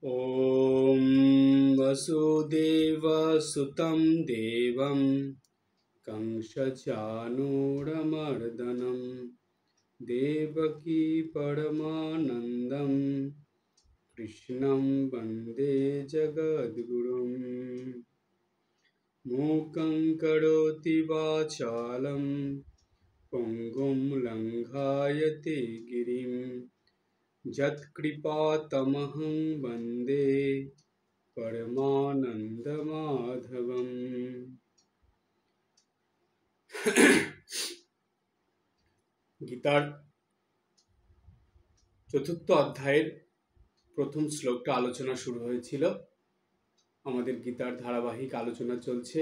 ॐ वसुदेवसुतं देवं कंसचाणूरमर्दनं देवकी परमानन्दं कृष्णं वन्दे जगद्गुरुं मूकं करोति वाचालं पुङ्गुं लङ्घायते गिरिं यत्कृपातमहं वन्दे परमानन्दमाधवम्। গীতার চতুর্থ অধ্যায়ের প্রথম শ্লোকটা আলোচনা শুরু হয়েছিল। আমাদের গীতার ধারাবাহিক আলোচনা চলছে।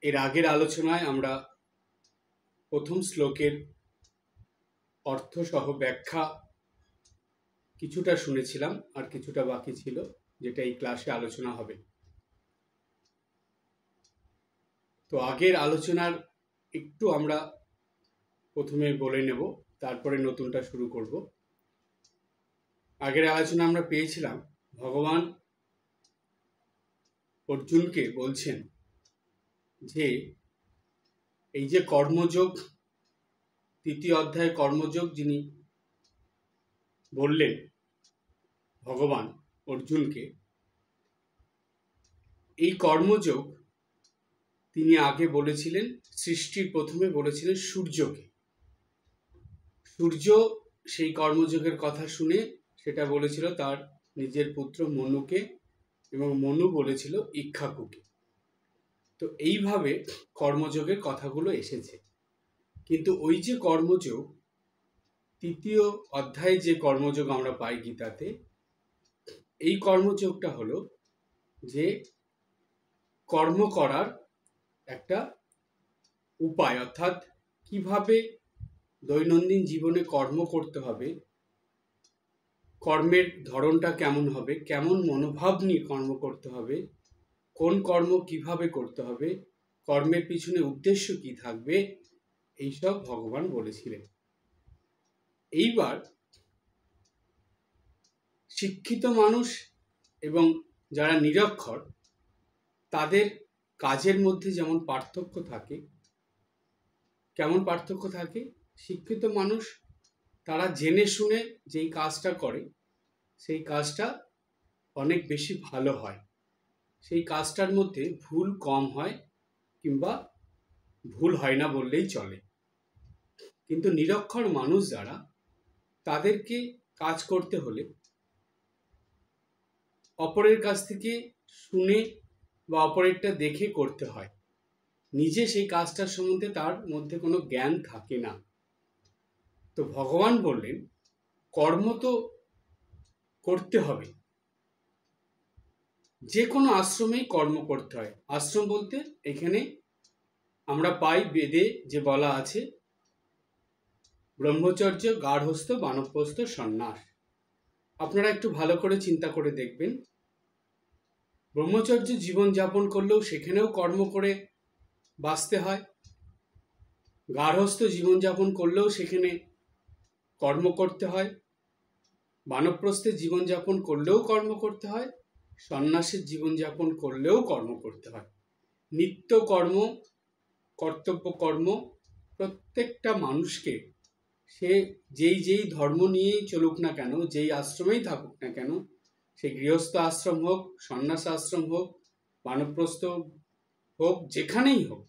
এর আগের আলোচনায় আমরা প্রথম শ্লোকের অর্থ সহ ব্যাখ্যা কিছুটা শুনেছিলাম, আর কিছুটা বাকি ছিল, যেটা এই ক্লাসে আলোচনা হবে। তো আগের আলোচনার একটু আমরা প্রথমে বলে নেব, তারপরে নতুনটা শুরু করব। আগের আলোচনা আমরা পেয়েছিলাম ভগবান অর্জুনকে বলছেন যে এই যে কর্মযোগ, তৃতীয় অধ্যায়ে কর্মযোগ যিনি বললেন ভগবান অর্জুনকে, এই কর্মযোগ তিনি আগে বলেছিলেন, সৃষ্টির প্রথমে বলেছিলেন সূর্যকে। সূর্য সেই কর্মযোগের কথা শুনে সেটা বলেছিল তার নিজের পুত্র মনুকে, এবং মনু বলেছিল ইক্ষ্বাকুকে। তো এইভাবে কর্মযোগের কথাগুলো এসেছে। কিন্তু ওই যে কর্মযোগ, তৃতীয় অধ্যায়ে যে কর্মযোগ আমরা পাই গীতাতে, এই কর্মযোগটা হলো যে কর্ম করার একটা উপায়, অর্থাৎ কিভাবে দৈনন্দিন জীবনে কর্ম করতে হবে, কর্মের ধরনটা কেমন হবে, কেমন মনোভাব নিয়ে কর্ম করতে হবে, কোন কর্ম কিভাবে করতে হবে, কর্মের পিছনে উদ্দেশ্য কি থাকবে, এইসব ভগবান বলেছিলেন। এইবার শিক্ষিত মানুষ এবং যারা নিরক্ষর তাদের কাজের মধ্যে যেমন পার্থক্য থাকে, কেমন পার্থক্য থাকে? শিক্ষিত মানুষ তারা জেনে শুনে যেই কাজটা করে সেই কাজটা অনেক বেশি ভালো হয়, সেই কাজটার মধ্যে ভুল কম হয়, কিংবা ভুল হয় না বললেই চলে। কিন্তু নিরক্ষর মানুষ যারা, তাদেরকে কাজ করতে হলে অপরের কাছ থেকে শুনে বা অপরেরটা দেখে করতে হয়। নিজে সেই কাজটার সম্বন্ধে তার মধ্যে কোনো জ্ঞান থাকে না। তো ভগবান বললেন কর্ম তো করতে হবে, যে কোনো আশ্রমেই কর্ম করতে হয়। আশ্রম বলতে এখানে আমরা পাই বেদে যে বলা আছে ব্রহ্মচর্য, গার্হস্থ্য, বানপ্রস্থ, সন্ন্যাস। আপনারা একটু ভালো করে চিন্তা করে দেখবেন, ব্রহ্মচর্য জীবন যাপন করলেও সেখানেও কর্ম করে বাঁচতে হয়, গার্হস্থ্য জীবনযাপন করলেও সেখানে কর্ম করতে হয়, বানপ্রস্থে জীবনযাপন করলেও কর্ম করতে হয়, সন্ন্যাসের জীবনযাপন করলেও কর্ম করতে হয়। নিত্য কর্ম, কর্তব্য কর্ম প্রত্যেকটা মানুষকে, সে যেই ধর্ম নিয়েই চলুক না কেন, যেই আশ্রমেই থাকুক না কেন, সে গৃহস্থ আশ্রম হোক, সন্ন্যাস আশ্রম হোক, বানপ্রস্থ হোক, যেখানেই হোক,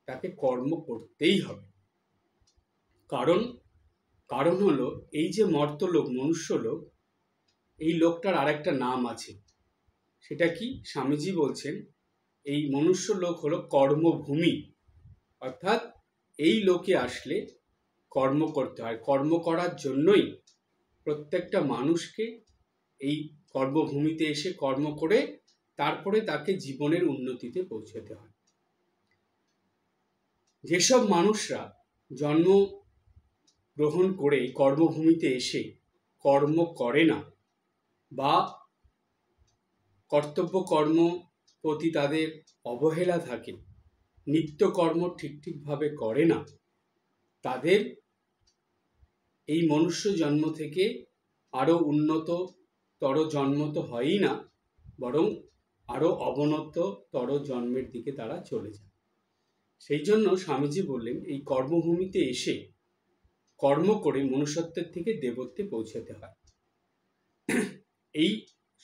তাকে কর্ম করতেই হবে। কারণ হলো এই যে মর্তলোক, মনুষ্যলোক, এই লোকটার আরেকটা নাম আছে। সেটা কি? স্বামীজি বলছেন এই মনুষ্য লোক হলো কর্মভূমি। অর্থাৎ এই লোকে আসলে কর্ম করতে হয়। কর্ম করার জন্যই প্রত্যেকটা মানুষকে এই কর্মভূমিতে এসে কর্ম করে তারপরে তাকে জীবনের উন্নতিতে পৌঁছাতে হয়। যেসব মানুষরা জন্ম গ্রহণ করে কর্মভূমিতে এসে কর্ম করে না, বা কর্তব্য কর্ম প্রতি তাদের অবহেলা থাকে, নিত্যকর্ম ঠিকভাবে করে না, তাদের এই মনুষ্য জন্ম থেকে আরও উন্নততর জন্ম তো হয়ই না, বরং আরও অবনততর জন্মের দিকে তারা চলে যায়। সেই জন্য স্বামীজি বললেন, এই কর্মভূমিতে এসে কর্ম করে মনুষ্যত্বের থেকে দেবত্বে পৌঁছাতে হয়। এই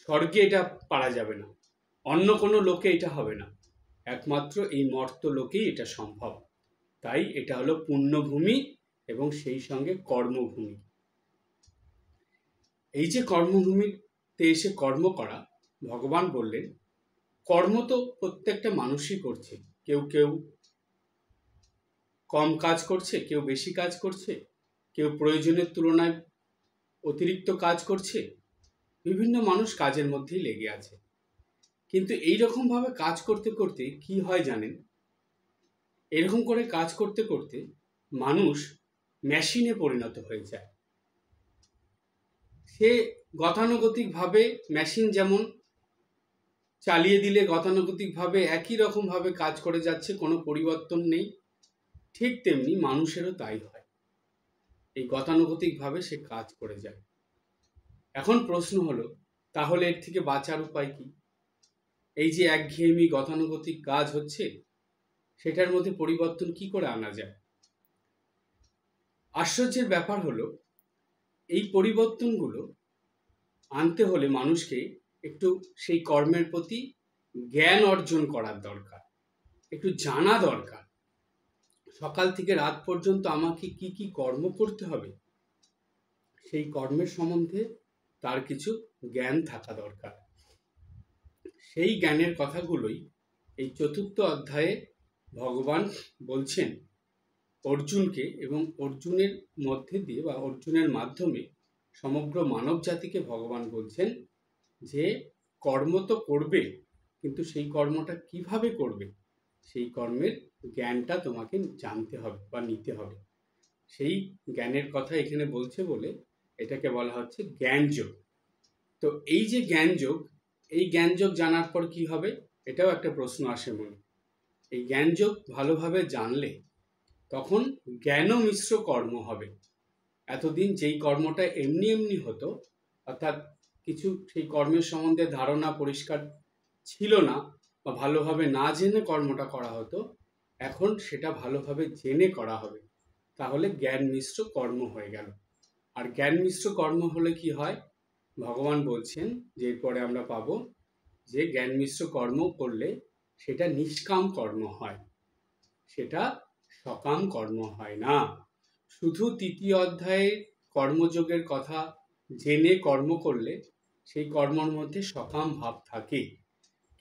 স্বর্গে এটা পারা যাবে না, অন্য কোনো লোকে এটা হবে না, একমাত্র এই মর্ত লোকেই এটা সম্ভব। তাই এটা হলো পুণ্যভূমি এবং সেই সঙ্গে কর্মভূমি। এই যে কর্মভূমিতে এসে কর্ম করা, ভগবান বললেন কর্ম তো প্রত্যেকটা মানুষই করছে, কেউ কেউ কম কাজ করছে, কেউ বেশি কাজ করছে, কেউ প্রয়োজনের তুলনায় অতিরিক্ত কাজ করছে, বিভিন্ন মানুষ কাজের মধ্যেই লেগে আছে। কিন্তু এইরকম ভাবে কাজ করতে করতে কি হয় জানেন, এরকম করে কাজ করতে করতে মানুষ মেশিনে পরিণত হয়ে যায়। সে গতানুগতিকভাবে, মেশিন যেমন চালিয়ে দিলে গতানুগতিকভাবে একই রকমভাবে কাজ করে যাচ্ছে, কোনো পরিবর্তন নেই, ঠিক তেমনি মানুষেরও তাই হয়, এই গতানুগতিকভাবে সে কাজ করে যায়। এখন প্রশ্ন হলো, তাহলে এর থেকে বাঁচার উপায় কি? এই যে একঘেয়েমি গতানুগতিক কাজ হচ্ছে, সেটার মধ্যে পরিবর্তন কি করে আনা যায়? আশ্চর্যের ব্যাপার হলো, এই পরিবর্তনগুলো আনতে হলে মানুষকে একটু সেই কর্মের প্রতি জ্ঞান অর্জন করার দরকার, একটু জানা দরকার। সকাল থেকে রাত পর্যন্ত আমাকে কি কি কর্ম করতে হবে, সেই কর্মের সম্বন্ধে তার কিছু জ্ঞান থাকা দরকার। সেই জ্ঞানের কথাগুলোই এই 4th অধ্যায়ে ভগবান বলছেন অর্জুনকে, এবং অর্জুনের মধ্যে দিয়ে বা অর্জুনের মাধ্যমে সমগ্র মানব জাতিকে ভগবান বলছেন যে কর্ম তো করবে, কিন্তু সেই কর্মটা কিভাবে করবে, সেই কর্মের জ্ঞানটা তোমাকে জানতে হবে বা নিতে হবে। সেই জ্ঞানের কথা এখানে বলছে বলে এটাকে বলা হচ্ছে জ্ঞানযোগ। তো এই যে জ্ঞানযোগ, এই জ্ঞানযোগ জানার পর কি হবে, এটাও একটা প্রশ্ন আসে মনে। এই জ্ঞানযোগ ভালোভাবে জানলে তখন জ্ঞান মিশ্র কর্ম হবে। এতদিন যেই কর্মটা এমনি এমনি হতো, অর্থাৎ কিছু সেই কর্মের সম্বন্ধে ধারণা পরিষ্কার ছিল না বা ভালোভাবে না জেনে কর্মটা করা হতো, এখন সেটা ভালোভাবে জেনে করা হবে, তাহলে জ্ঞান মিশ্র কর্ম হয়ে গেল। আর জ্ঞান মিশ্র কর্ম হলে কি হয়, ভগবান বলছেন যে এরপরে আমরা পাবো যে জ্ঞান মিশ্র কর্ম করলে সেটা নিষ্কাম কর্ম হয়, সেটা সকাম কর্ম হয় না। শুধু 3য় অধ্যায়ে কর্মযোগের কথা জেনে কর্ম করলে সেই কর্মের মধ্যে সকাম ভাব থাকে,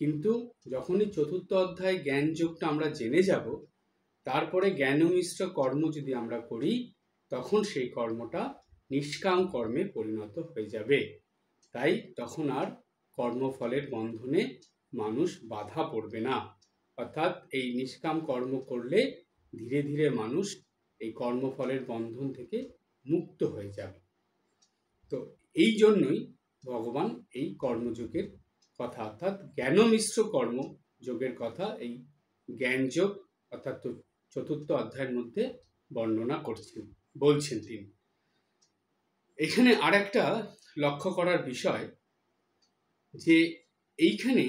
কিন্তু যখনই 4th অধ্যায় জ্ঞান যোগটা আমরা জেনে যাব, তারপরে জ্ঞান মিশ্র কর্ম যদি আমরা করি, তখন সেই কর্মটা নিষ্কাম কর্মে পরিণত হয়ে যাবে। তাই তখন আর কর্মফলের বন্ধনে মানুষ বাধা পড়বে না, অর্থাৎ এই নিষ্কাম কর্ম করলে ধীরে ধীরে মানুষ এই কর্মফলের বন্ধন থেকে মুক্ত হয়ে যাবে। তো এই জন্যই ভগবান এই কর্মযোগের কথা, অর্থাৎ জ্ঞান মিশ্র কর্মযোগের কথা এই জ্ঞানযোগ অর্থাৎ 4th অধ্যায়ের মধ্যে বর্ণনা করছেন, বলছেন তিনি। এখানে আরেকটা লক্ষ্য করার বিষয় যে এইখানে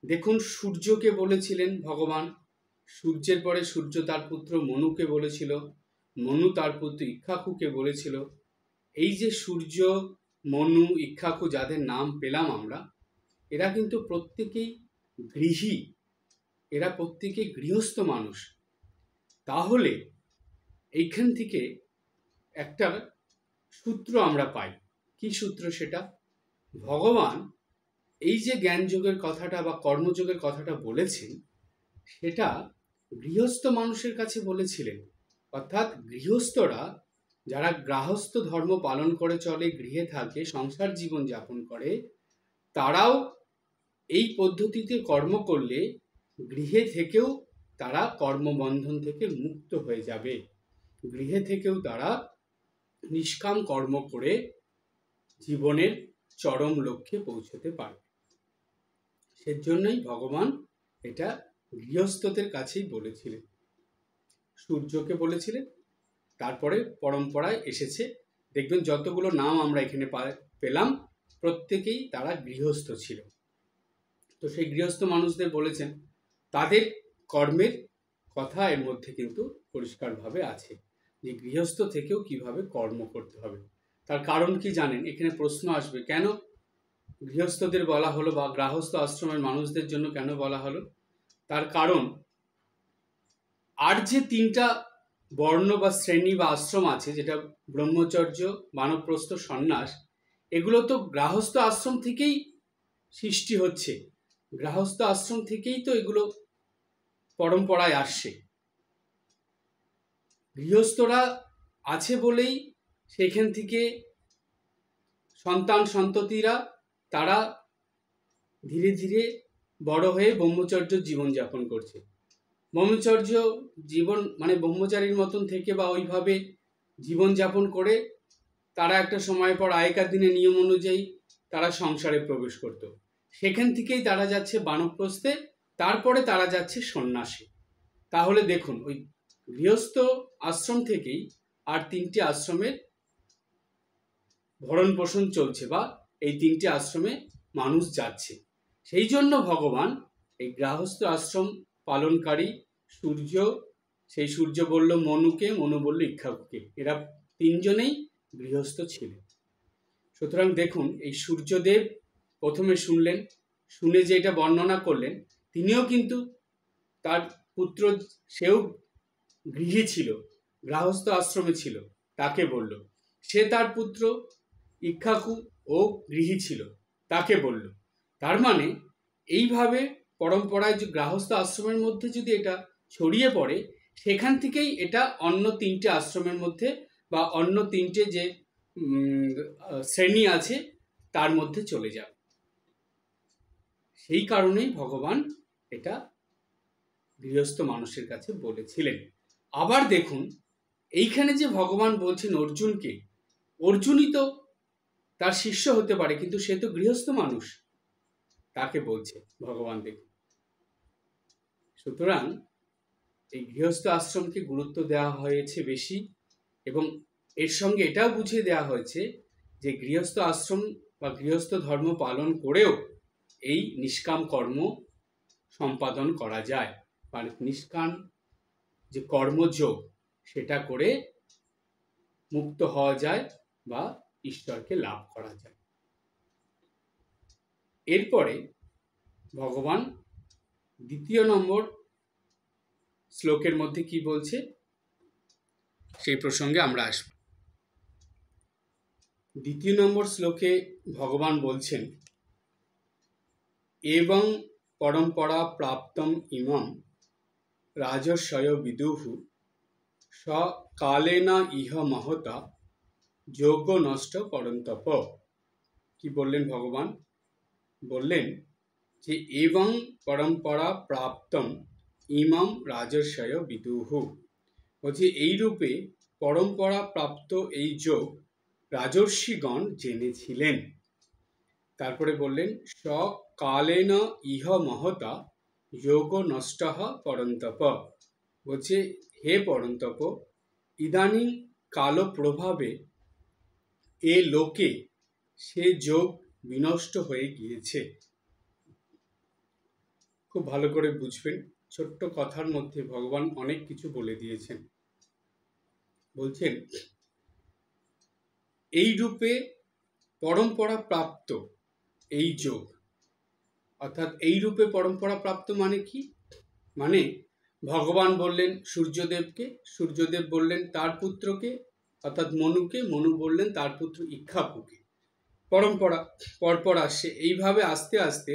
দেখুন, সূর্যকে বলেছিলেন ভগবান, সূর্যের পরে সূর্য তার পুত্র মনুকে বলেছিল, মনু তার পুত্র ইক্ষ্বাকুকে বলেছিল। এই যে সূর্য, মনু, ইক্ষ্বাকু যাদের নাম পেলাম আমরা, এরা কিন্তু প্রত্যেকেই গৃহী, এরা প্রত্যেকেই গৃহস্থ মানুষ। তাহলে এইখান থেকে একটা সূত্র আমরা পাই। কি সূত্র সেটা? ভগবান এই যে জ্ঞানযোগের কথাটা বা কর্মযোগের কথাটা বলেছেন, সেটা গৃহস্থ মানুষের কাছে বলেছিলেন, অর্থাৎ গৃহস্থরা যারা গৃহস্থ ধর্ম পালন করে চলে, গৃহে থাকে, সংসার জীবন যাপন করে, তারাও এই পদ্ধতিতে কর্ম করলে গৃহে থেকেও তারা কর্মবন্ধন থেকে মুক্ত হয়ে যাবে, গৃহে থেকেও তারা নিষ্কাম কর্ম করে জীবনের চরম লক্ষ্যে পৌঁছতে পারবে। সেজন্যই ভগবান এটা গৃহস্থদের কাছেই বলেছিলেন, সূর্যকে বলেছিলেন, তারপরে পরম্পরায় এসেছে দেখবেন যতগুলো নাম আমরা এখানে পেলাম প্রত্যেকেই তারা গৃহস্থ ছিল। তো সেই গৃহস্থ মানুষদের বলেছেন তাদের কর্মের কথা এর মধ্যে কিন্তু পরিষ্কারভাবে আছে, যে গৃহস্থ থেকেও কিভাবে কর্ম করতে হবে। তার কারণ কি জানেন? এখানে প্রশ্ন আসবে, কেন গৃহস্থদের বলা হলো বা গৃহস্থ আশ্রমের মানুষদের জন্য কেন বলা হলো? তার কারণ আর যে তিনটা বর্ণ বা শ্রেণী বা আশ্রম আছে, যেটা ব্রহ্মচর্য, বানপ্রস্থ, সন্ন্যাস, এগুলো তো গৃহস্থ আশ্রম থেকেই সৃষ্টি হচ্ছে, গৃহস্থ আশ্রম থেকেই তো এগুলো পরম্পরায় আসছে। গৃহস্থরা আছে বলেই সেখান থেকে সন্তান সন্ততিরা তারা ধীরে ধীরে বড় হয়ে ব্রহ্মচর্য জীবনযাপন করছে। ব্রহ্মচর্য জীবন মানে ব্রহ্মচারীর মতন থেকে বা ওইভাবে জীবনযাপন করে তারা একটা সময় পর আগেকার দিনে নিয়ম অনুযায়ী তারা সংসারে প্রবেশ করত। সেখান থেকেই তারা যাচ্ছে বানপ্রস্থে, তারপরে তারা যাচ্ছে সন্ন্যাসে। তাহলে দেখুন, ওই গৃহস্থ আশ্রম থেকেই আর তিনটি আশ্রমের ভরণ পোষণ চলছে, বা এই তিনটি আশ্রমে মানুষ যাচ্ছে। সেই জন্য ভগবান এই গৃহস্থ আশ্রম পালনকারী সূর্য, সেই সূর্য বলল মনুকে, মনু বলল ইক্ষ্বাকুকে, এরা তিনজনেই গৃহস্থ ছিলেন। সুতরাং দেখুন, এই সূর্যদেব প্রথমে শুনলেন, শুনে যে এটা বর্ণনা করলেন, তিনিও কিন্তু তার পুত্র, সেও গৃহী ছিল, গৃহস্থ আশ্রমে ছিল, তাকে বলল। সে তার পুত্র ইক্ষ্বাকু ও গৃহী ছিল, তাকে বলল। তার মানে এইভাবে পরম্পরায় যে গৃহস্থ আশ্রমের মধ্যে যদি এটা ছড়িয়ে পড়ে, সেখান থেকেই এটা অন্য তিনটে আশ্রমের মধ্যে বা অন্য তিনটে যে শ্রেণী আছে তার মধ্যে চলে যাবে। সেই কারণেই ভগবান এটা গৃহস্থ মানুষের কাছে বলেছিলেন। আবার দেখুন, এইখানে যে ভগবান বলছেন অর্জুনকে, অর্জুনই তো তার শিষ্য হতে পারে, কিন্তু সে তো গৃহস্থ মানুষ, তাকে বলছে ভগবান। দেখুন, সুতরাং এই গৃহস্থ আশ্রমকে গুরুত্ব দেওয়া হয়েছে বেশি, এবং এর সঙ্গে এটাও বুঝিয়ে দেওয়া হয়েছে যে গৃহস্থ আশ্রম বা গৃহস্থ ধর্ম পালন করেও এই নিষ্কাম কর্ম সম্পাদন করা যায়, মানে নিষ্কাম যে কর্মযোগ সেটা করে মুক্ত হওয়া যায় বা ঈশ্বরকে লাভ করা যায়। এরপরে ভগবান দ্বিতীয় নম্বর শ্লোকের মধ্যে কি বলছে সেই প্রসঙ্গে আমরা আসব। দ্বিতীয় নম্বর শ্লোকে ভগবান বলছেন, এবং পরম্পরা প্রাপ্তম ইমম রাজস্বয় বিদুহু সকালেনা ইহ মহতা যোগ নষ্ট পরন্তপ। কি বললেন ভগবান? বললেন যে এবং পরম্পরা প্রাপ্তম ইমম রাজস্বয় বিদুহু, বলছে এই রূপে পরম্পরা প্রাপ্ত এই যোগ রাজর্ষিগণ জেনেছিলেন। তারপরে বললেন সকালেন ইহ মহতা যোগ নষ্ট পরন্তপ, বলছে হে পরন্তপ, ইদানিং কাল প্রভাবে এ লোকে সে যোগ বিনষ্ট হয়ে গিয়েছে। খুব ভালো করে বুঝবেন, ছোট্ট কথার মধ্যে ভগবান অনেক কিছু বলে দিয়েছেন। বলছেন এই রূপে পরম্পরা প্রাপ্ত এই যোগ, অর্থাৎ এই রূপে পরম্পরা প্রাপ্ত মানে কি? মানে ভগবান বললেন সূর্যদেবকে, সূর্যদেব বললেন তার পুত্রকে অর্থাৎ মনুকে, মনু বললেন তার পুত্র ইক্ষ্বাকুকে। পরম্পরা পরপর আসছে, এইভাবে আস্তে আস্তে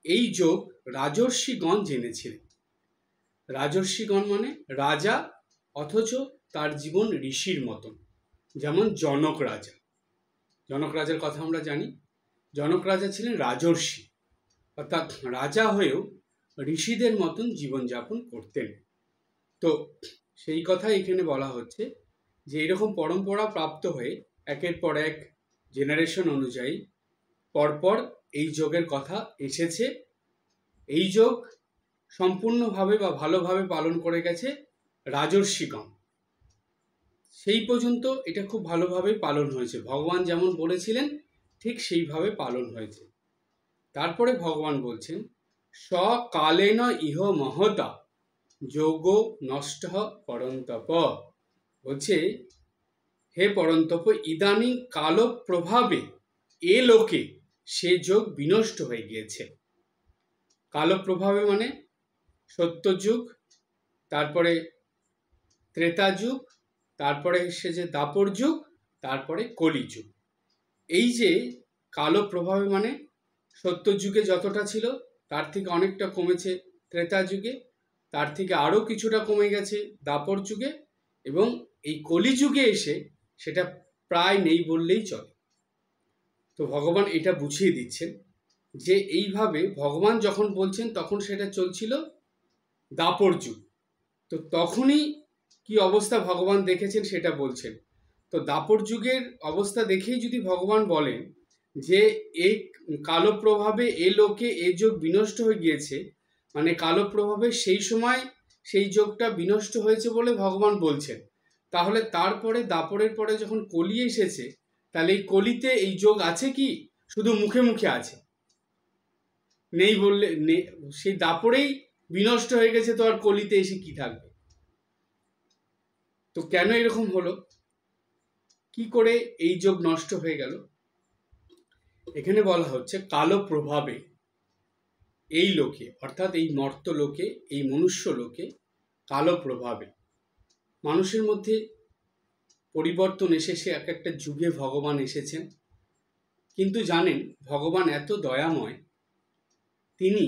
এই যোগ রাজর্ষিগণ জেনেছিলেন। রাজর্ষিগণ মানে রাজা, অথচ তার জীবন ঋষির মতন, যেমন জনক রাজা। জনক রাজার কথা আমরা জানি, জনক রাজা ছিলেন রাজর্ষি, অর্থাৎ রাজা হয়েও ঋষিদের মতন জীবনযাপন করতেন। তো সেই কথা এখানে বলা হচ্ছে যে এরকম পরম্পরা প্রাপ্ত হয়ে একের পর এক জেনারেশন অনুযায়ী পরপর এই যোগের কথা এসেছে। এই যোগ সম্পূর্ণভাবে বা ভালোভাবে পালন করে গেছে রাজর্ষিগণ। সেই পর্যন্ত এটা খুব ভালোভাবে পালন হয়েছে, ভগবান যেমন বলেছিলেন ঠিক সেইভাবে পালন হয়েছে। তারপরে ভগবান বলছেন সকালেন ইহ মহতা যোগ নষ্ট পরন্তপ, বলছে হে পরন্তপ ইদানিং কাল প্রভাবে এ লোকে সে যোগ বিনষ্ট হয়ে গিয়েছে। কালো প্রভাবে মানে সত্যযুগ, তারপরে ত্রেতা যুগ, তারপরে এসেছে দাপর যুগ, তারপরে কলিযুগ। এই যে কালো প্রভাবে মানে সত্যযুগে যতটা ছিল তার থেকে অনেকটা কমেছে ত্রেতা যুগে, তার থেকে আরও কিছুটা কমে গেছে দাপর যুগে, এবং এই কলিযুগে এসে সেটা প্রায় নেই বললেই চলে। তো ভগবান এটা বুঝিয়ে দিচ্ছেন যে এইভাবে ভগবান যখন বলছেন তখন সেটা চলছিল দাপর যুগ। তো তখনই কি অবস্থা ভগবান দেখেছেন সেটা বলছেন। তো দাপর যুগের অবস্থা দেখেই যদি ভগবান বলেন যে এই কালো প্রভাবে এ লোকে এ যোগ বিনষ্ট হয়ে গিয়েছে, মানে কালো প্রভাবে সেই সময় সেই যোগটা বিনষ্ট হয়েছে বলে ভগবান বলছেন, তাহলে তারপরে দাপরের পরে যখন কলি এসেছে, তাহলে এই কলিতে এই যোগ আছে কি? শুধু মুখে মুখে আছে, নেই বললে সেই দাপরেই বিনষ্ট হয়ে গেছে, তো আর কলিতে এসে কি থাকবে? তো কেন এরকম হলো, কি করে এই যোগ নষ্ট হয়ে গেল? এখানে বলা হচ্ছে কালো প্রভাবে এই লোকে, অর্থাৎ এই মর্ত লোকে, এই মনুষ্য লোকে কালো প্রভাবে মানুষের মধ্যে পরিবর্তন এসেছে। এক একটা যুগে ভগবান এসেছেন, কিন্তু জানেন ভগবান এত দয়াময়, তিনি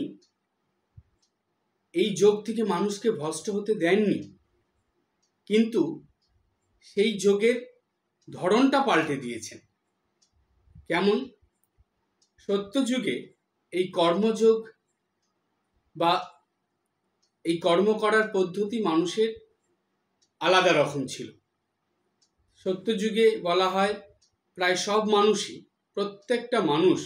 এই যোগ থেকে মানুষকে ভ্রষ্ট হতে দেননি, কিন্তু সেই যোগের ধরনটা পাল্টে দিয়েছেন। কেমন? সত্যযুগে এই কর্মযোগ বা এই কর্ম করার পদ্ধতি মানুষের আলাদা রকম ছিল। সত্যযুগে বলা হয় প্রায় সব মানুষই, প্রত্যেকটা মানুষ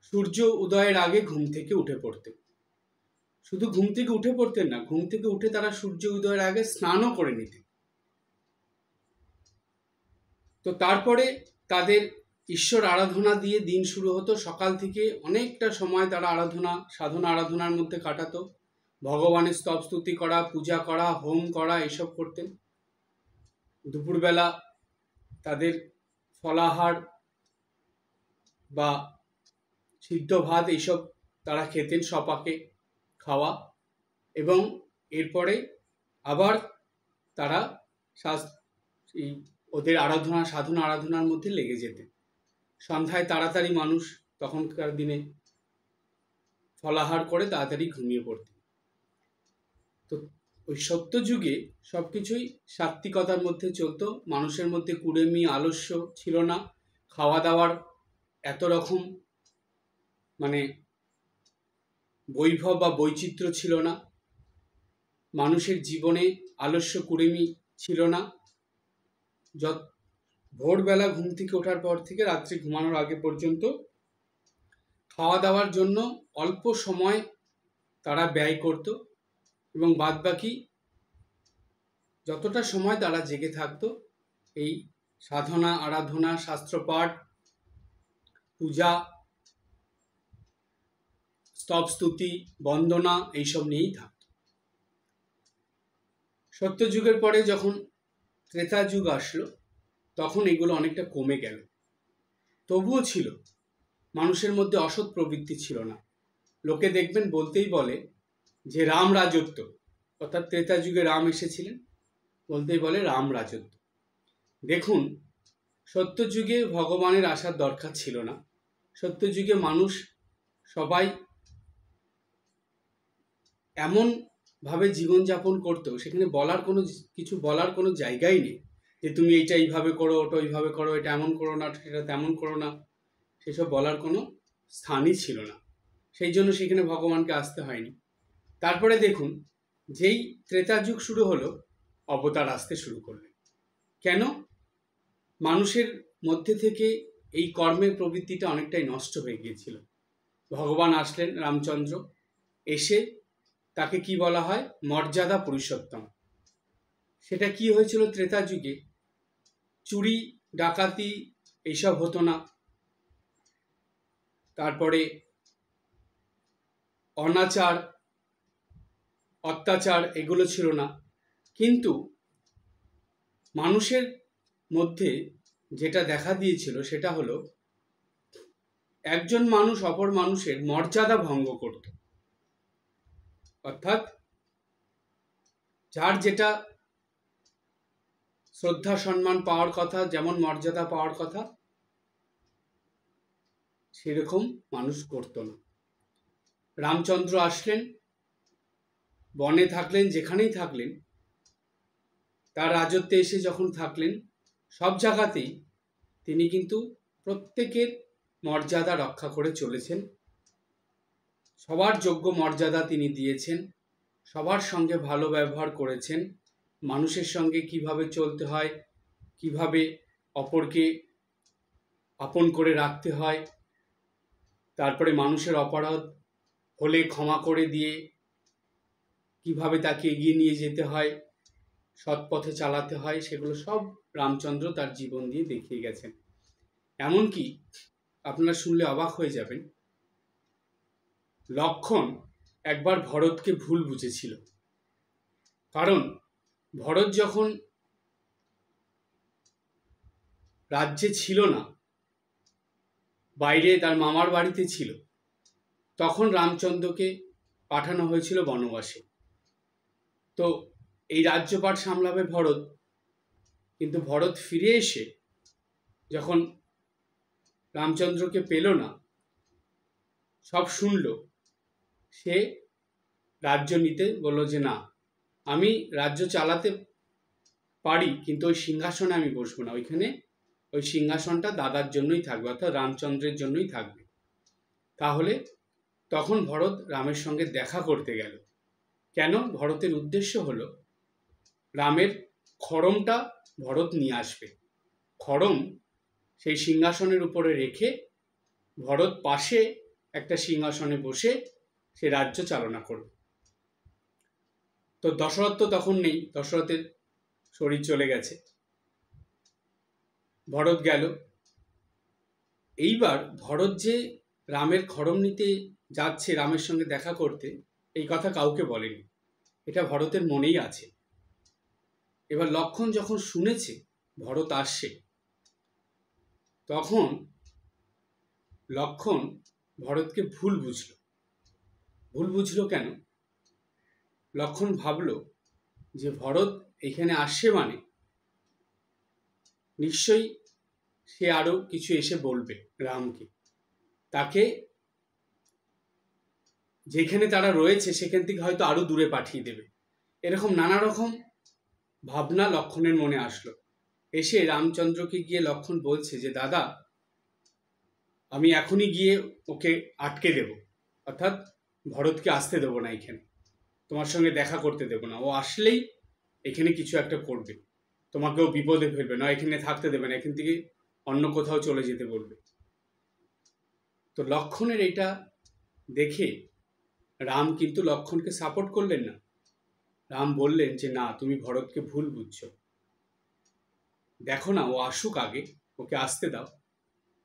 সূর্য উদয়ের আগে ঘুম থেকে উঠে পড়তেন। শুধু ঘুম থেকে উঠে পড়তেন না, ঘুম থেকে উঠে তারা সূর্য উদয়ের আগে স্নানও করে নিতেন। তো তারপরে তাদের ঈশ্বর আরাধনা দিয়ে দিন শুরু হতো। সকাল থেকে অনেকটা সময় তারা সাধনা আরাধনার মধ্যে কাটাতো, ভগবানের স্তব স্তুতি করা, পূজা করা, হোম করা, এসব করতেন। দুপুরবেলা তাদের ফলাহার বা সিদ্ধ ভাত এইসব তারা খেতেন, সপাকে খাওয়া, এবং এরপরে আবার তারা ওদের সাধনা আরাধনার মধ্যে লেগে যেতেন। সন্ধ্যায় তাড়াতাড়ি মানুষ তখনকার দিনে ফলাহার করে তাড়াতাড়ি ঘুমিয়ে পড়তেন। তো ওই সত্যযুগে সবকিছুই সাত্ত্বিকতার মধ্যে চলতো, মানুষের মধ্যে কুড়েমি আলস্য ছিল না, খাওয়া দাওয়ার এত রকম মানে বৈভব বা বৈচিত্র্য ছিল না, মানুষের জীবনে আলস্য কুড়েমি ছিল না। ভোরবেলা ঘুম থেকে ওঠার পর থেকে রাত্রি ঘুমানোর আগে পর্যন্ত খাওয়া দাওয়ার জন্য অল্প সময় তারা ব্যয় করত, এবং বাদবাকি যতটা সময় তারা জেগে থাকতো এই সাধনা আরাধনা, শাস্ত্রপাঠ, পূজা, স্তব স্তুতি, বন্দনা এইসব নিয়েই থাকত। সত্যযুগের পরে যখন ত্রেতা যুগ আসলো, তখন এগুলো অনেকটা কমে গেল। তবুও ছিল, মানুষের মধ্যে অসৎ প্রবৃত্তি ছিল না। লোকে দেখবেন বলতেই বলে যে রাম রাজত্ব, অর্থাৎ ত্রেতা যুগে রাম এসেছিলেন, বলতেই বলে রাম রাজত্ব। দেখুন, সত্যযুগে ভগবানের আসার দরকার ছিল না। সত্যযুগে মানুষ সবাই এমনভাবে জীবনযাপন করতো, সেখানে বলার কোনো জায়গাই নেই যে তুমি এইটা এইভাবে করো, ওটা ওইভাবে করো, এটা এমন করো না, সেটা তেমন করো না, সেসব বলার কোনো স্থানই ছিল না। সেই জন্য সেখানে ভগবানকে আসতে হয়নি। তারপরে দেখুন, যেই ত্রেতা যুগ শুরু হলো, অবতার আসতে শুরু করলেন। কেন? মানুষের মধ্যে থেকে এই কর্মের প্রবৃত্তিটা অনেকটাই নষ্ট হয়ে গিয়েছিল। ভগবান আসলেন, রামচন্দ্র এসে তাকে কি বলা হয়? মর্যাদা পুরুষোত্তম। সেটা কি হয়েছিল ত্রেতা যুগে? চুরি ডাকাতি এইসব হতো না, তারপরে অনাচার অত্যাচার এগুলো ছিল না, কিন্তু মানুষের মধ্যে যেটা দেখা দিয়েছিল সেটা হলো একজন মানুষ অপর মানুষের মর্যাদা ভঙ্গ করত। অর্থাৎ যার যেটা শ্রদ্ধা সম্মান পাওয়ার কথা, যেমন মর্যাদা পাওয়ার কথা, সেরকম মানুষ করত না। রামচন্দ্র আসলেন, বনে থাকলেন, যেখানেই থাকলেন, তার রাজত্বে এসে যখন থাকলেন, সব জায়গাতেই তিনি কিন্তু প্রত্যেকের মর্যাদা রক্ষা করে চলেছেন, সবার যোগ্য মর্যাদা তিনি দিয়েছেন, সবার সঙ্গে ভালো ব্যবহার করেছেন, মানুষের সঙ্গে কিভাবে চলতে হয়, কিভাবে অপরকে আপন করে রাখতে হয়, তারপরে মানুষের অপরাধ হলে ক্ষমা করে দিয়ে কিভাবে তাকে এগিয়ে নিয়ে যেতে হয়, সৎ পথে চালাতে হয়, সেগুলো সব রামচন্দ্র তার জীবন দিয়ে দেখিয়ে গেছেন। এমনকি আপনারা শুনলে অবাক হয়ে যাবেন, লক্ষ্মণ একবার ভরতকে ভুল বুঝেছিল। কারণ ভরত যখন রাজ্যে ছিল না, বাইরে তার মামার বাড়িতে ছিল, তখন রামচন্দ্রকে পাঠানো হয়েছিল বনবাসে। তো এই রাজ্যপাট সামলাবে ভরত, কিন্তু ভরত ফিরে এসে যখন রামচন্দ্রকে পেল না, সব শুনল, সে রাজ্য নিতে বলল যে না, আমি রাজ্য চালাতে পারি, কিন্তু ওই সিংহাসনে আমি বসবো না, ওইখানে ওই সিংহাসনটা দাদার জন্যই থাকবে, অর্থাৎ রামচন্দ্রের জন্যই থাকবে। তাহলে তখন ভরত রামের সঙ্গে দেখা করতে গেল। কেন? ভরতের উদ্দেশ্য হলো রামের খড়মটা ভরত নিয়ে আসবে। খড়ম সেই সিংহাসনের উপরে রেখে ভরত পাশে একটা সিংহাসনে বসে সে রাজ্য চালনা করবে। তো দশরথ তো তখন নেই, দশরথের শরীর চলে গেছে, ভরত গেল। এইবার ভরত যে রামের খড়ম নিতে যাচ্ছে, রামের সঙ্গে দেখা করতে, এই কথা কাউকে বলেনি, এটা ভরতের মনেই আছে। এবার লক্ষ্মণ যখন শুনেছে ভরত আসছে, তখন লক্ষ্মণ ভরতকে ভুল বুঝলো কেন? লক্ষ্মণ ভাবল যে ভরত এখানে আসছে মানে নিশ্চয়ই সে আরো কিছু এসে বলবে রামকে, তাকে যেখানে তারা রয়েছে সেখান থেকে হয়তো আরো দূরে পাঠিয়ে দেবে, এরকম নানা রকম ভাবনা লক্ষ্মণের মনে আসলো। এসে রামচন্দ্রকে গিয়ে লক্ষ্মণ বলছে যে দাদা, আমি এখনই গিয়ে ওকে আটকে দেব, অর্থাৎ ভরতকে আসতে দেবো না, এখানে তোমার সঙ্গে দেখা করতে দেবো না, ও আসলেই এখানে কিছু একটা করবে, তোমাকেও বিপদে ফেলবে না, এখানে থাকতে দেবে না, এখান থেকে অন্য কোথাও চলে যেতে বলবে। তো লক্ষ্মণের এটা দেখে রাম কিন্তু লক্ষ্মণকে সাপোর্ট করলেন না। রাম বললেন যে না, তুমি ভরতকে ভুল বুঝছো, দেখো না, ও আসুক আগে, ওকে আসতে দাও,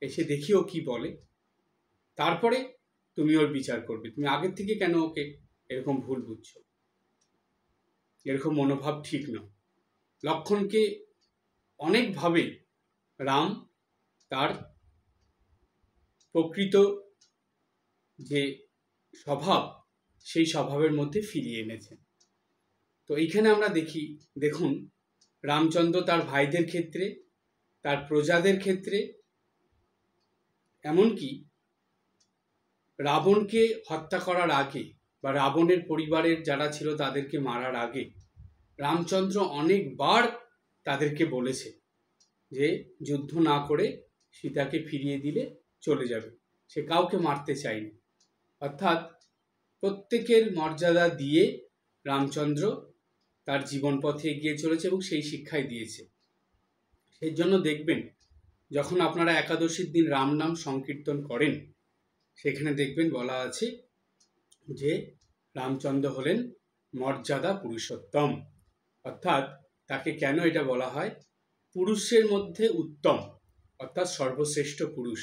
এসে দেখি ও কি বলে, তারপরে তুমি ওর বিচার করবে, তুমি আগের থেকে কেন ওকে এরকম ভুল বুঝছো, এরকম মনোভাব ঠিক নয়। লক্ষ্মণকে অনেকভাবে রাম তার প্রকৃত যে স্বভাব, সেই স্বভাবের মধ্যে ফিরিয়ে এনেছেন। তো এইখানে আমরা দেখুন রামচন্দ্র তার ভাইদের ক্ষেত্রে, তার প্রজাদের ক্ষেত্রে, এমনকি রাবণকে হত্যা করার আগে বা রাবণের পরিবারের যারা ছিল তাদেরকে মারার আগে রামচন্দ্র অনেকবার তাদেরকে বলেছে যে যুদ্ধ না করে সীতাকে ফিরিয়ে দিলে চলে যাবে, সে কাউকে মারতে চায়নি। অর্থাৎ প্রত্যেকের মর্যাদা দিয়ে রামচন্দ্র তার জীবন পথে এগিয়ে চলেছে এবং সেই শিক্ষাই দিয়েছে। সেই জন্য দেখবেন যখন আপনারা একাদশীর দিন রাম নাম সংকীর্তন করেন, সেখানে দেখবেন বলা আছে যে রামচন্দ্র হলেন মর্যাদা পুরুষোত্তম, অর্থাৎ তাকে কেন এটা বলা হয় পুরুষের মধ্যে উত্তম, অর্থাৎ সর্বশ্রেষ্ঠ পুরুষ।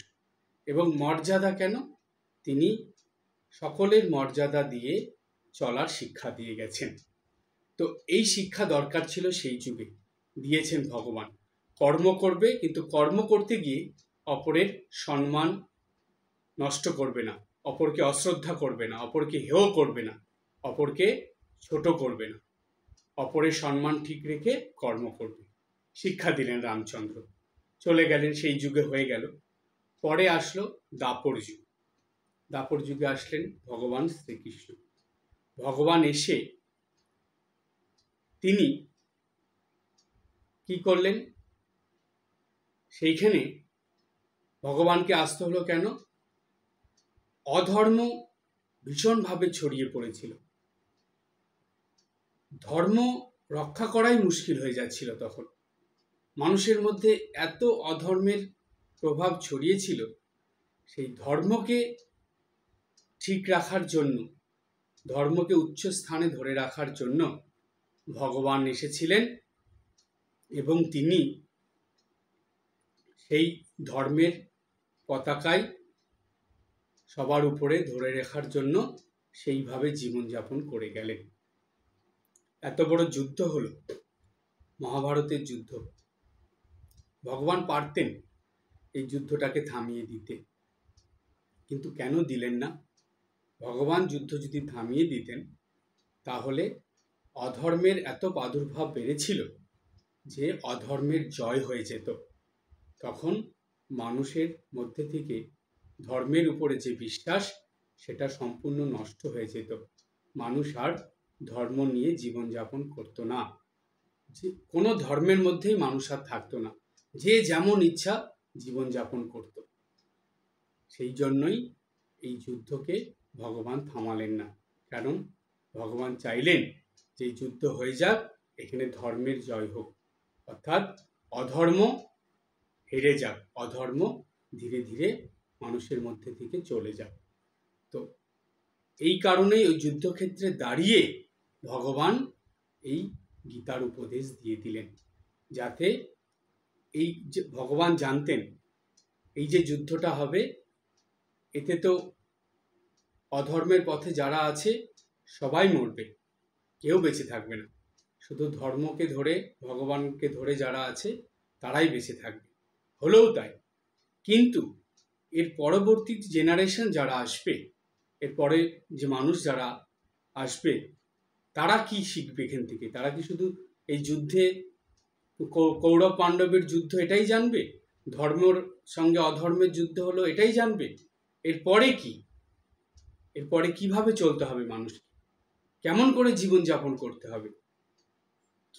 এবং মর্যাদা কেন? তিনি সকলের মর্যাদা দিয়ে চলার শিক্ষা দিয়ে গেছেন। তো এই শিক্ষা দরকার ছিল সেই যুগে, দিয়েছেন ভগবান। কর্ম করবে, কিন্তু কর্ম করতে গিয়ে অপরের সম্মান নষ্ট করবে না, অপরকে অশ্রদ্ধা করবে না, অপরকে হেয় করবে না, অপরকে ছোট করবে না, অপরের সম্মান ঠিক রেখে কর্ম করবে, শিক্ষা দিলেন রামচন্দ্র। চলে গেলেন, সেই যুগে হয়ে গেল। পরে আসলো দাপর যুগ। দাপর যুগে আসলেন ভগবান শ্রীকৃষ্ণ। ভগবান এসে তিনি কি করলেন? সেইখানে ভগবানকে আসতে হলো কেন? অধর্ম ভীষণভাবে ছড়িয়ে পড়েছিল, ধর্ম রক্ষা করাই মুশকিল হয়ে যাচ্ছিল তখন। মানুষের মধ্যে এত অধর্মের প্রভাব ছড়িয়েছিল, সেই ধর্মকে ঠিক রাখার জন্য, ধর্মকে উচ্চ স্থানে ধরে রাখার জন্য ভগবান এসেছিলেন এবং তিনি সেই ধর্মের পতাকায় সবার উপরে ধরে রাখার জন্য সেইভাবে জীবনযাপন করে গেলেন। এত বড় যুদ্ধ হলো, মহাভারতের যুদ্ধ। ভগবান পারতেন এই যুদ্ধটাকে থামিয়ে দিতে, কিন্তু কেন দিলেন না? ভগবান যুদ্ধ যদি থামিয়ে দিতেন তাহলে অধর্মের এত প্রাদুর্ভাব বেড়েছিল যে অধর্মের জয় হয়ে যেত। তখন মানুষের মধ্যে থেকে ধর্মের উপরে যে বিশ্বাস, সেটা সম্পূর্ণ নষ্ট হয়ে যেত। মানুষ আর ধর্ম নিয়ে জীবনযাপন করতো না, যে কোনো ধর্মের মধ্যেই মানুষ আর থাকতো না, যে যেমন ইচ্ছা জীবনযাপন করত। সেই জন্যই এই যুদ্ধকে ভগবান থামালেন না, কারণ ভগবান চাইলেন যে যুদ্ধ হয়ে যাক, এখানে ধর্মের জয় হোক, অর্থাৎ অধর্ম হেরে যাক, অধর্ম ধীরে ধীরে মানুষের মধ্যে থেকে চলে যাক। তো এই কারণেই ওই যুদ্ধক্ষেত্রে দাঁড়িয়ে ভগবান এই গীতার উপদেশ দিয়ে দিলেন, যাতে এই যে ভগবান জানতেন এই যে যুদ্ধটা হবে, এতে তো অধর্মের পথে যারা আছে সবাই মরবে, কেউ বেঁচে থাকবে না। শুধু ধর্মকে ধরে, ভগবানকে ধরে যারা আছে তারাই বেঁচে থাকবে। হলেও তাই, কিন্তু এর পরবর্তী জেনারেশন যারা আসবে, এরপরে যে মানুষ যারা আসবে, তারা কি শিখবে এখান থেকে? তারা কি শুধু এই যুদ্ধে কৌরব পাণ্ডবের যুদ্ধ এটাই জানবে, ধর্মের সঙ্গে অধর্মের যুদ্ধ হলো এটাই জানবে? এরপরে কি? এরপরে কিভাবে চলতে হবে মানুষকে, কেমন করে জীবনযাপন করতে হবে,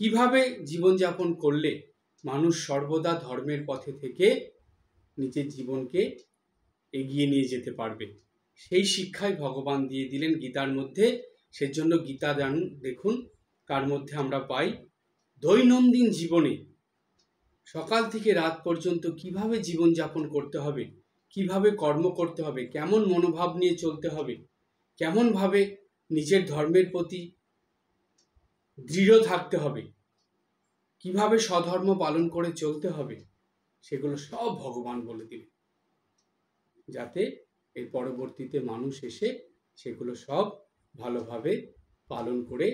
কিভাবে জীবনযাপন করলে মানুষ সর্বদা ধর্মের পথে থেকে নিজের জীবনকে এগিয়ে নিয়ে যেতে পারবে, সেই শিক্ষাই ভগবান দিয়ে দিলেন গীতার মধ্যে। সেজন্য গীতা দেখুন তার মধ্যে আমরা পাই দৈনন্দিন জীবনে সকাল থেকে রাত পর্যন্ত কিভাবে জীবনযাপন করতে হবে, কিভাবে কর্ম করতে হবে, কেমন মনোভাব নিয়ে চলতে হবে, কেমনভাবে নিজের ধর্মের প্রতি দৃঢ় থাকতে হবে, কিভাবে স্বধর্ম পালন করে চলতে হবে, সেগুলো সব ভগবান বলে দিলেন, যাতে এর পরবর্তীতে মানুষ এসে সেগুলো সব ভালোভাবে পালন করে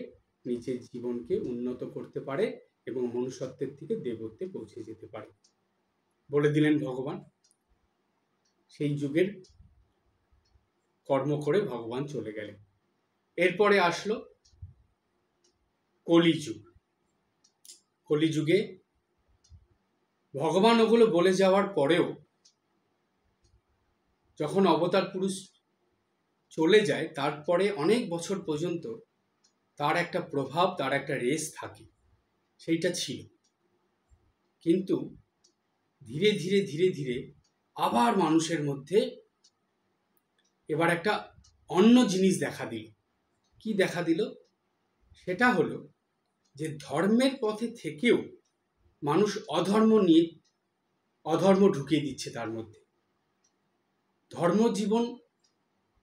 নিজের জীবনকে উন্নত করতে পারে এবং মনুষ্যত্বের থেকে দেবত্বে পৌঁছে যেতে পারে, বলে দিলেন ভগবান। সেই যুগের কর্ম করে ভগবান চলে গেলেন। এরপরে আসলো কলিযুগ। কলিযুগে ভগবান ওগুলো বলে যাওয়ার পরেও যখন অবতার পুরুষ চলে যায়, তারপরে অনেক বছর পর্যন্ত তার একটা প্রভাব, তার একটা রেস থাকে, সেইটা ছিল। কিন্তু ধীরে ধীরে ধীরে ধীরে আবার মানুষের মধ্যে এবার একটা অন্য জিনিস দেখা দিল। কি দেখা দিল? সেটা হলো যে ধর্মের পথে থেকেও মানুষ অধর্ম নিয়ে অধর্ম ঢুকিয়ে দিচ্ছে তার মধ্যে, ধর্মজীবন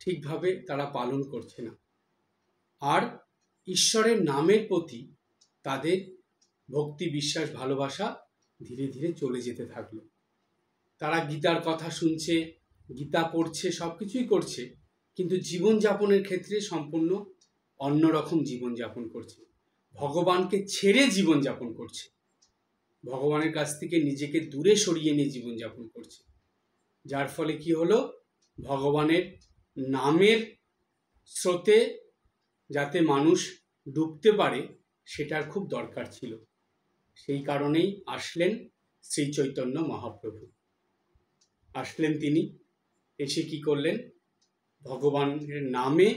ঠিকভাবে তারা পালন করছে না, আর ঈশ্বরের নামের প্রতি তাদের ভক্তি, বিশ্বাস, ভালোবাসা ধীরে ধীরে চলে যেতে থাকলো। তারা গীতার কথা শুনছে, গীতা পড়ছে, সব কিছুই করছে, কিন্তু জীবনযাপনের ক্ষেত্রে সম্পূর্ণ অন্যরকম জীবনযাপন করছে। ভগবানকে ছেড়ে জীবনযাপন করছে, ভগবানের কাছ থেকে নিজেকে দূরে সরিয়ে নিয়ে জীবনযাপন করছে। যার ফলে কি হলো, ভগবানের নামের স্রোতে যাতে মানুষ ডুবতে পারে সেটার খুব দরকার ছিল। সেই কারণেই আসলেন শ্রী চৈতন্য মহাপ্রভু। আসলেন তিনি, এসে কি করলেন, ভগবানের নামে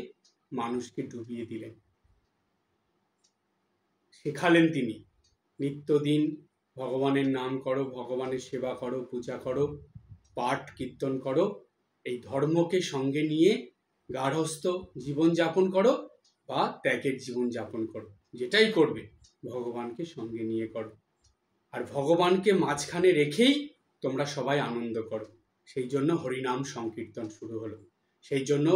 মানুষকে ডুবিয়ে দিলেন। শেখালেন তিনি, নিত্যদিন ভগবানের নাম করো, ভগবানের সেবা করো, পূজা করো, পাঠ কীর্তন করো, এই ধর্মকে সঙ্গে নিয়ে গার্হস্থ্য জীবনযাপন করো বা ত্যাগের জীবনযাপন করো, যেটাই করবে ভগবানকে সঙ্গে নিয়ে করো। আর ভগবানকে মাঝখানে রেখেই তোমরা সবাই আনন্দ করো। সেই জন্য হরিনাম সংকীর্তন শুরু হলো, সেই জন্য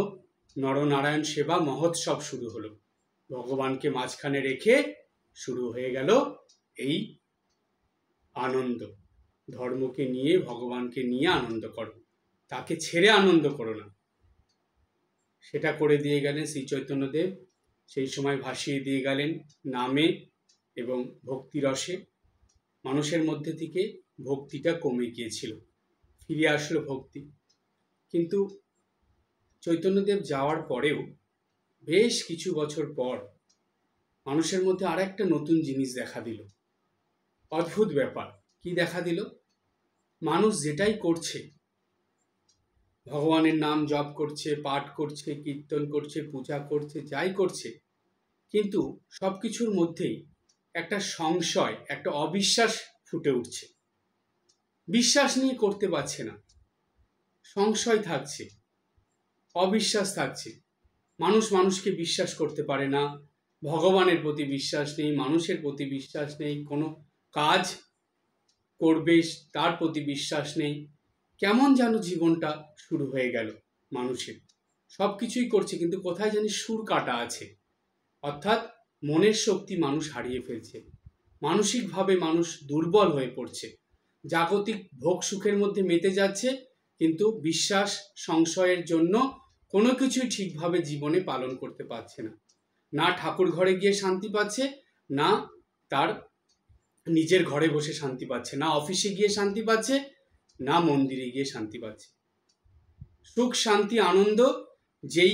নরনারায়ণ সেবা মহোৎসব শুরু হলো। ভগবানকে মাঝখানে রেখে শুরু হয়ে গেল এই আনন্দ। ধর্মকে নিয়ে, ভগবানকে নিয়ে আনন্দ করো, তাকে ছেড়ে আনন্দ করো না। সেটা করে দিয়ে গেলেন শ্রী চৈতন্যদেব। সেই সময় ভাসিয়ে দিয়ে গেলেন নামে এবং ভক্তিরসে। মানুষের মধ্যে থেকে ভক্তিটা কমে গিয়েছিল, ফিরে আসলো ভক্তি। কিন্তু চৈতন্যদেব যাওয়ার পরেও বেশ কিছু বছর পর মানুষের মধ্যে আর একটা নতুন জিনিস দেখা দিল। অদ্ভুত ব্যাপার। কি দেখা দিল? মানুষ যেটাই করছে, ভগবানের নাম জপ করছে, পাঠ করছে, কীর্তন করছে, পূজা করছে, যাই করছে, কিন্তু সব কিছুর মধ্যেই একটা সংশয়, একটা অবিশ্বাস ফুটে উঠছে। বিশ্বাস নিয়ে করতে পারছে না, সংশয় থাকছে, অবিশ্বাস থাকছে। মানুষ মানুষকে বিশ্বাস করতে পারে না, ভগবানের প্রতি বিশ্বাস নেই, মানুষের প্রতি বিশ্বাস নেই, কোনো কাজ করবে তার প্রতি বিশ্বাস নেই। কেমন যেন জীবনটা শুরু হয়ে গেল মানুষের। সব কিছুই করছে কিন্তু কোথায় জানি সুর কাটা আছে, অর্থাৎ মনের শক্তি মানুষ হারিয়ে ফেলছে, মানসিকভাবে মানুষ দুর্বল হয়ে পড়ছে, জাগতিক ভোগ সুখের মধ্যে মেতে যাচ্ছে, কিন্তু বিশ্বাস সংশয়ের জন্য কোনো কিছুই ঠিকভাবে জীবনে পালন করতে পারছে না। না ঠাকুর ঘরে গিয়ে শান্তি পাচ্ছে, না তার নিজের ঘরে বসে শান্তি পাচ্ছে, না অফিসে গিয়ে শান্তি পাচ্ছে, না মন্দিরে গিয়ে শান্তি পাচ্ছে। সুখ, শান্তি, আনন্দ যেই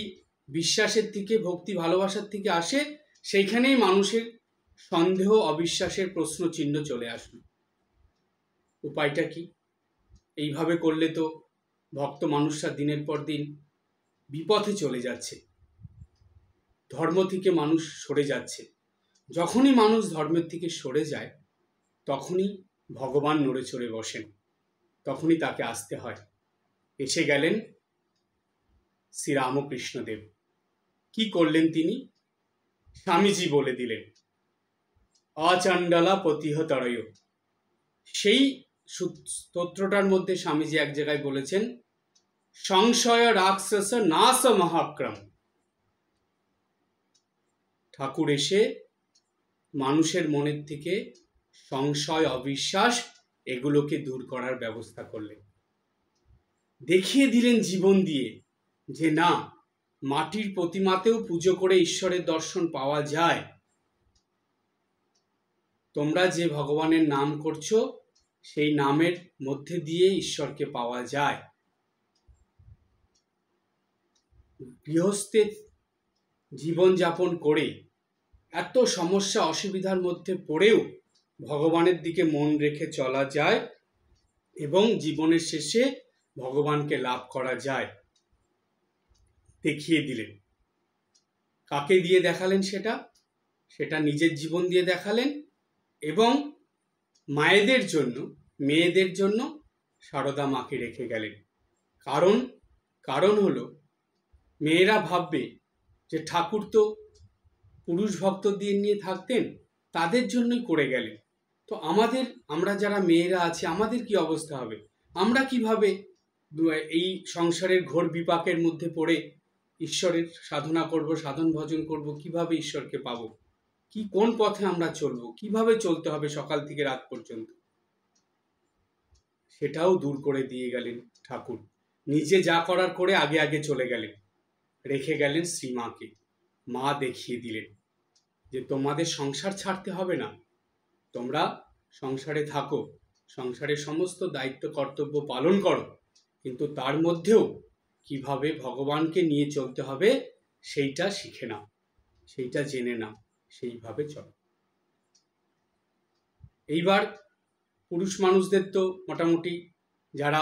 বিশ্বাসের থেকে, ভক্তি ভালোবাসার থেকে আসে, সেইখানেই মানুষের সন্দেহ, অবিশ্বাসের প্রশ্ন চিহ্ন চলে আসলো। উপায়টা কি? এইভাবে করলে তো ভক্ত মানুষরা দিনের পর দিন বিপথে চলে যাচ্ছে, ধর্ম থেকে মানুষ সরে যাচ্ছে। যখনই মানুষ ধর্মের থেকে সরে যায়, তখনই ভগবান নড়ে চড়ে বসেন, তখনই তাকে আসতে হয়। এসে গেলেন শ্রীরামকৃষ্ণদেব। কি করলেন তিনি? স্বামীজি বলে দিলেন, আচণ্ডালা প্রতিহতরয়। সেই স্তোত্রটার মধ্যে স্বামীজি এক জায়গায় বলেছেন, সংশয় রাক্ষস নাশ মহাক্রম। ঠাকুর এসে মানুষের মনের থেকে সংশয়, অবিশ্বাস এগুলোকে দূর করার ব্যবস্থা করলেন। দেখিয়ে দিলেন জীবন দিয়ে যে না, মাটির প্রতিমাতেও পুজো করে ঈশ্বরের দর্শন পাওয়া যায়। তোমরা যে ভগবানের নাম করছো, সেই নামের মধ্যে দিয়ে ঈশ্বরকে পাওয়া যায়। গৃহস্থের জীবনযাপন করে এত সমস্যা অসুবিধার মধ্যে পড়েও ভগবানের দিকে মন রেখে চলা যায় এবং জীবনের শেষে ভগবানকে লাভ করা যায়। দেখিয়ে দিলেন। কাকে দিয়ে দেখালেন? সেটা নিজের জীবন দিয়ে দেখালেন এবং মায়েদের জন্য, মেয়েদের জন্য সারদা মাকে রেখে গেলেন। কারণ হলো, মেয়েরা ভাববে যে ঠাকুর তো পুরুষ ভক্তদের নিয়ে থাকতেন, তাদের জন্যই করে গেলেন, তো আমরা যারা মেয়েরা আছি আমাদের কি অবস্থা হবে? আমরা কিভাবে এই সংসারের ঘোর বিপাকের মধ্যে পড়ে ঈশ্বরের সাধনা করব, সাধন ভজন করব, কিভাবে ঈশ্বরকে পাবো? কোন পথে আমরা চলবো, কিভাবে চলতে হবে সকাল থেকে রাত পর্যন্ত, সেটাও দূর করে দিয়ে গেলেন ঠাকুর। নিজে যা করার করে আগে আগে চলে গেলেন, রেখে গেলেন শ্রীমাকে। মা দেখিয়ে দিলেন যে তোমাদের সংসার ছাড়তে হবে না, তোমরা সংসারে থাকো, সংসারের সমস্ত দায়িত্ব কর্তব্য পালন করো, কিন্তু তার মধ্যেও কিভাবে ভগবানকে নিয়ে চলতে হবে সেইটা শিখে নাও, সেইটা জেনে নাও, সেইভাবে চলো। এইবার পুরুষ মানুষদের তো মোটামুটি যারা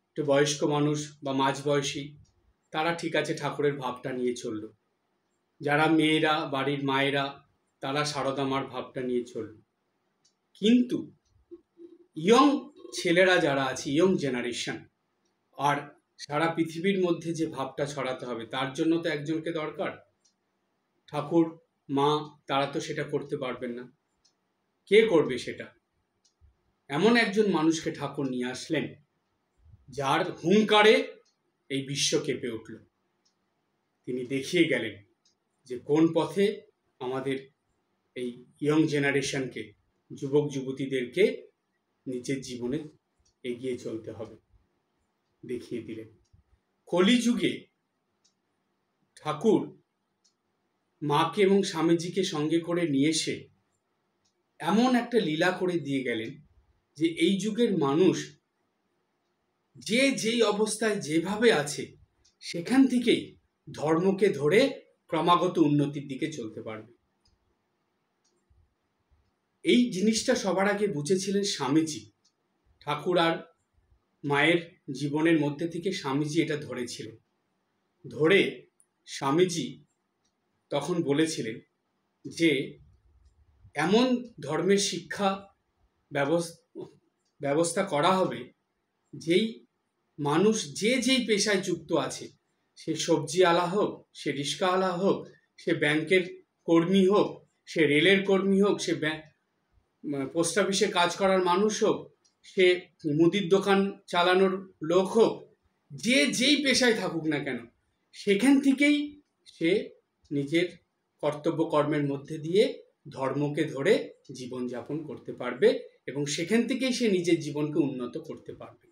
একটু বয়স্ক মানুষ বা মাঝবয়সী তারা ঠিক আছে, ঠাকুরের ভাবটা নিয়ে চলল। যারা মেয়েরা, বাড়ির মায়েরা, তারা সারদা মার ভাবটা নিয়ে চলল। কিন্তু ইয়ং ছেলেরা যারা আছে, ইয়ং জেনারেশন, আর সারা পৃথিবীর মধ্যে যে ভাবটা ছড়াতে হবে তার জন্য তো একজনকে দরকার। ঠাকুর, মা, তারা তো সেটা করতে পারবেন না। কে করবে সেটা? এমন একজন মানুষকে ঠাকুর নিয়ে আসলেন যার হুঙ্কারে এই বিশ্ব কেঁপে উঠল। তিনি দেখিয়ে গেলেন যে কোন পথে আমাদের এই ইয়ং জেনারেশনকে, যুবক যুবতীদেরকে নিজের জীবনে এগিয়ে চলতে হবে, দেখিয়ে দিলেন। কলিযুগে ঠাকুর মাকে এবং স্বামীজিকে সঙ্গে করে নিয়ে এসে এমন একটা লীলা করে দিয়ে গেলেন যে এই যুগের মানুষ যে যেই অবস্থায় যেভাবে আছে সেখান থেকেই ধর্মকে ধরে ক্রমাগত উন্নতির দিকে চলতে পারবে। এই জিনিসটা সবার আগে বুঝেছিলেন স্বামীজি। ঠাকুর আর মায়ের জীবনের মধ্যে থেকে স্বামীজি এটা ধরেছিলেন। ধরে স্বামীজি তখন বলেছিলেন যে এমন ধর্মের শিক্ষা ব্যবস্থা করা হবে যেই মানুষ যে যেই পেশায় যুক্ত আছে, সে সবজি আলা হোক, সে রিক্সাওয়ালা হোক, সে ব্যাংকের কর্মী হোক, সে রেলের কর্মী হোক, সে পোস্ট অফিসে কাজ করার মানুষ হোক, সে মুদির দোকান চালানোর লোক হোক, যে যেই পেশায় থাকুক না কেন, সেখান থেকেই সে নিজের কর্তব্য কর্মের মধ্যে দিয়ে ধর্মকে ধরে জীবনযাপন করতে পারবে এবং সেখান থেকেই সে নিজের জীবনকে উন্নত করতে পারবে।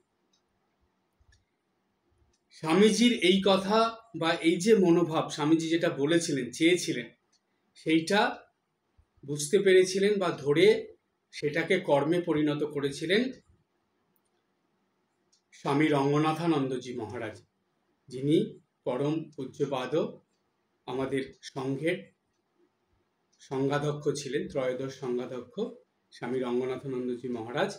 স্বামীজির এই কথা বা এই যে মনোভাব, স্বামীজি যেটা বলেছিলেন, চেয়েছিলেন, সেইটা বুঝতে পেরেছিলেন বা ধরে সেটাকে কর্মে পরিণত করেছিলেন স্বামী রঙ্গনাথানন্দজি মহারাজ, যিনি পরম পূজ্যপাদ আমাদের সংঘের সংঘাধ্যক্ষ ছিলেন, ত্রয়োদশ সংঘাধ্যক্ষ স্বামী রঙ্গনাথানন্দজি মহারাজ।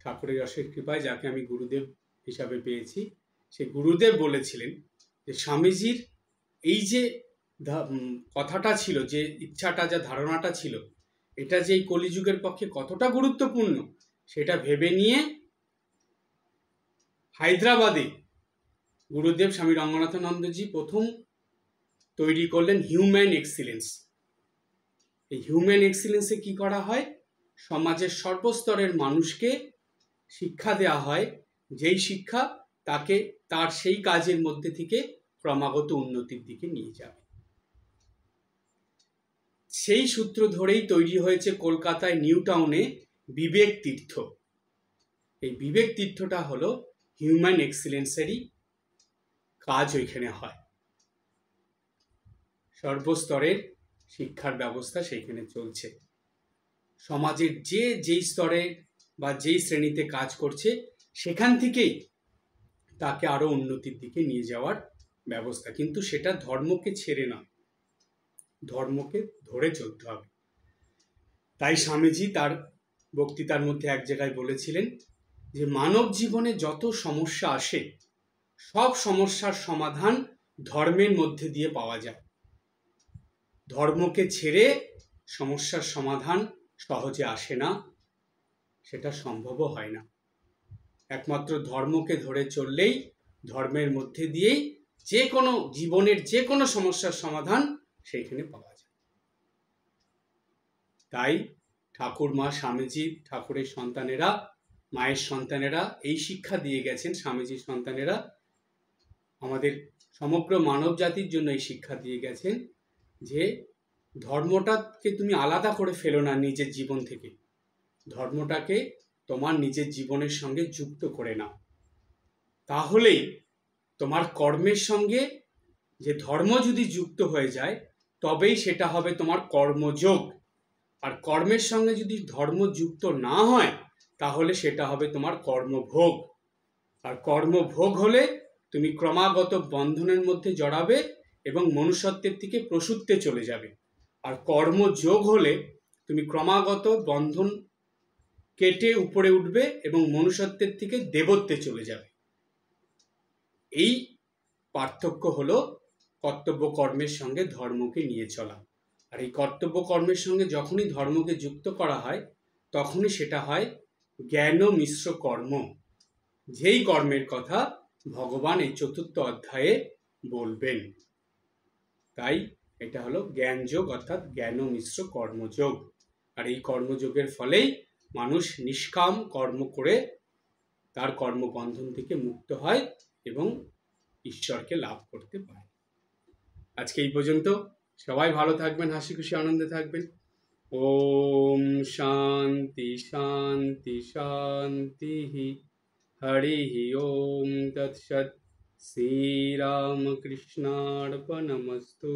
ঠাকুরের অশেষ কৃপায় যাকে আমি গুরুদেব হিসাবে পেয়েছি, সে গুরুদেব বলেছিলেন যে স্বামীজির এই যে কথাটা ছিল, যে ইচ্ছাটা, যা ধারণাটা ছিল, এটা যে এই কলিযুগের পক্ষে কতটা গুরুত্বপূর্ণ সেটা ভেবে নিয়ে হায়দ্রাবাদে গুরুদেব স্বামী রঙ্গনাথানন্দজি প্রথম তৈরি করলেন হিউম্যান এক্সিলেন্স। এই হিউম্যান এক্সিলেন্সে কি করা হয়? সমাজের সর্বস্তরের মানুষকে শিক্ষা দেওয়া হয়, যেই শিক্ষা তাকে তার সেই কাজের মধ্যে থেকে ক্রমাগত উন্নতির দিকে নিয়ে যাবে। সেই সূত্র ধরেই তৈরি হয়েছে কলকাতায় নিউ টাউনে বিবেক তীর্থ। এই বিবেক তীর্থটা হলো হিউম্যান এক্সিলেন্সেরই কাজ ওইখানে হয়। সর্বস্তরের শিক্ষার ব্যবস্থা সেইখানে চলছে। সমাজের যে যেই স্তরে বা যেই শ্রেণীতে কাজ করছে সেখান থেকেই তাকে আরো উন্নতির দিকে নিয়ে যাওয়ার ব্যবস্থা, কিন্তু সেটা ধর্মকে ছেড়ে না, ধর্মকে ধরে চলতে হবে। তাই স্বামীজি তার বক্তৃতার মধ্যে এক জায়গায় বলেছিলেন যে মানব জীবনে যত সমস্যা আসে সব সমস্যার সমাধান ধর্মের মধ্যে দিয়ে পাওয়া যায়। ধর্মকে ছেড়ে সমস্যার সমাধান সহজে আসে না, সেটা সম্ভবও হয় না। একমাত্র ধর্মকে ধরে চললেই, ধর্মের মধ্যে দিয়েই যে কোনো জীবনের যে কোনো সমস্যার সমাধান সেইখানে পাওয়া যায়। তাই ঠাকুর, মা, স্বামীজি, ঠাকুরের সন্তানেরা, মায়ের সন্তানেরা এই শিক্ষা দিয়ে গেছেন। স্বামীজির সন্তানেরা আমাদের সমগ্র মানব জাতির জন্য এই শিক্ষা দিয়ে গেছেন যে ধর্মটাকে তুমি আলাদা করে ফেলো না নিজের জীবন থেকে, ধর্মটাকে তোমার নিজের জীবনের সঙ্গে যুক্ত করে নাও। তাহলেই তোমার কর্মের সঙ্গে যে ধর্ম যদি যুক্ত হয়ে যায়, তবেই সেটা হবে তোমার কর্মযোগ। আর কর্মের সঙ্গে যদি ধর্ম যুক্ত না হয়, তাহলে সেটা হবে তোমার কর্মভোগ। আর কর্মভোগ হলে তুমি ক্রমাগত বন্ধনের মধ্যে জড়াবে এবং মনুষ্যত্বের থেকে পশুত্বে চলে যাবে। আর কর্মযোগ হলে তুমি ক্রমাগত বন্ধন কেটে উপরে উঠবে এবং মনুষ্যত্বের থেকে দেবত্বে চলে যাবে। এই পার্থক্য হলো কর্তব্য কর্মের সঙ্গে ধর্মকে নিয়ে চলা। আর এই কর্তব্য কর্মের সঙ্গে যখনই ধর্মকে যুক্ত করা হয়, তখনই সেটা হয় জ্ঞান মিশ্র কর্ম, যেই কর্মের কথা ভগবান এই 4র্থ অধ্যায়ে বলবেন। তাই এটা হলো জ্ঞানযোগ, অর্থাৎ জ্ঞান মিশ্র কর্মযোগ। আর এই কর্মযোগের ফলেই মানুষ নিষ্কাম কর্ম করে তার কর্মবন্ধন থেকে মুক্ত হয় এবং ঈশ্বরকে লাভ করতে পারে। আজকে এই পর্যন্ত। সবাই ভালো থাকবেন, হাসি খুশি আনন্দে থাকবেন। ওম শান্তি শান্তি শান্তি। হরি ওম তৎসৎ। শ্রীরামকৃষ্ণার্পণমস্তু।